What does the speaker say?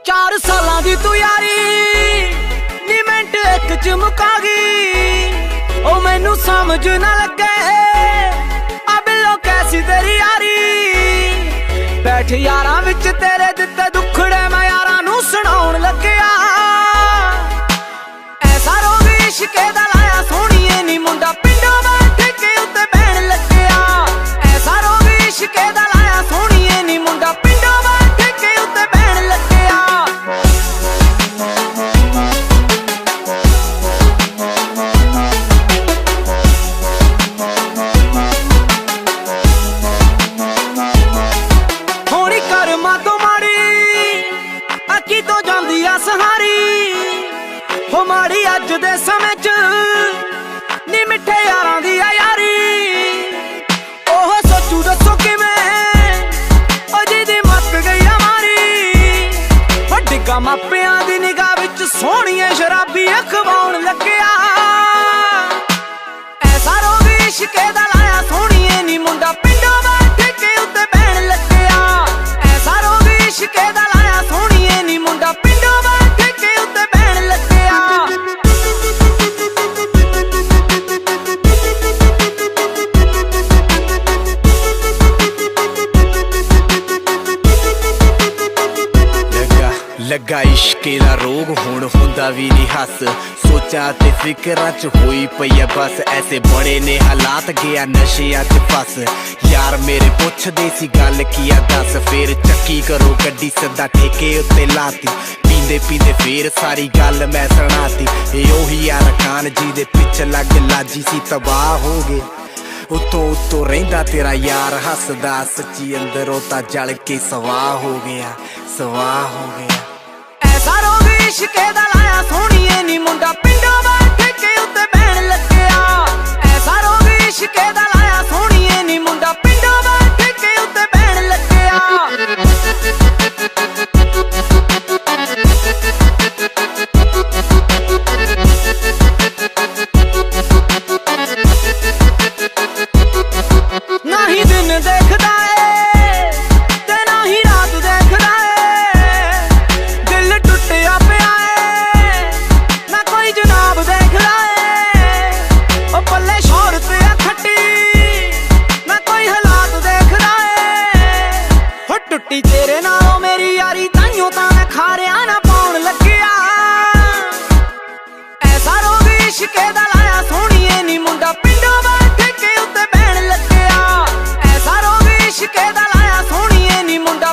4 सालां दी तू यारी नी मिंट एक च मुका गई। ओ मैनू समझ ना लगे आ बिलो कैसी तेरी यारी। बैठ यारां विच तेरे दिते दुखड़े मैं यारां नू सुणाउण लग्या। ऐसा रोग इश्के दा लाया सोहणीए नी मुंडा पिंडों बैठ के उत्ते बहन लग्या। ऐसा रोग इश्के दा लाया सोहणीए नी मुंडा पिंडों बैठ के उत्ते बहन लग्या। होनी कर्मा तो माड़ी अकी तो जांदी आ सहारी। हो माड़ी अज दे समय च नी मिठे यारां दी आ यारी। ओह सोचू दसो किवें ओ जिहदी मत गई आ मारी। हो डिग्गा मापियां दी निगाह विच सोहणीए शराबी अखवाउण लग्या। ऐसा रोग इश्के दा लाया सोहणीए नी मुंडा पिंडों बैठ के उत्ते बहन लग्या। ऐसा रोग इश्के दा लाया सोहणीए नी मुंडा पिंडों बैठ के उत्ते बहन लग्या। लगा इश्के दा रोग हुण हुंदा वी नी हस। सोचा ते फिकरां च होई पई है बस। ऐसे बड़े ने हालात गया नशियां च फस। यार मेरे पुछदे सी गल किया दस। फिर चक्की करो गड्डी सदा ठेके उत्ते लाती। पींदे पींदे फिर सारी गल मैं सुणाती। ओही यार खान जी दे पिछ लग लाजी सी तबाह हो गए। उत्तों उत्तों रहिंदा तेरा यार हसदा। सच्ची अंदरों तां जल के सवाह हो गया, सवाह हो गया। ऐसा रोग इश्के दा लाया सोहणीए नी मुंडा पिंडों बैठ के उत्ते बहन लग्या। ऐसा रोग इश्के दा लाया सोहणीए नी मुंडा पिंडों बैठ के उत्ते बहन लग्या। ना ही दिन देखदा है ते ना ही रात देखदा है। दिल टुटिया पिया है ना कोई जनाब देखदा है। ओ पल्ले शोहरत आ खट्टी ना कोई हालात देखदा है। हो टुट्टी तेरे नालों मेरी यारी ताइयों तां मैं खारिया ना पाउण लग्या। ऐसा रोग इश्के दा लाया सोहणीए नी मुंडा पिंडों बैठ के उत्ते बहन लग्या। ऐसा रोग इश्के दा लाया सोहणीए नी मुंडा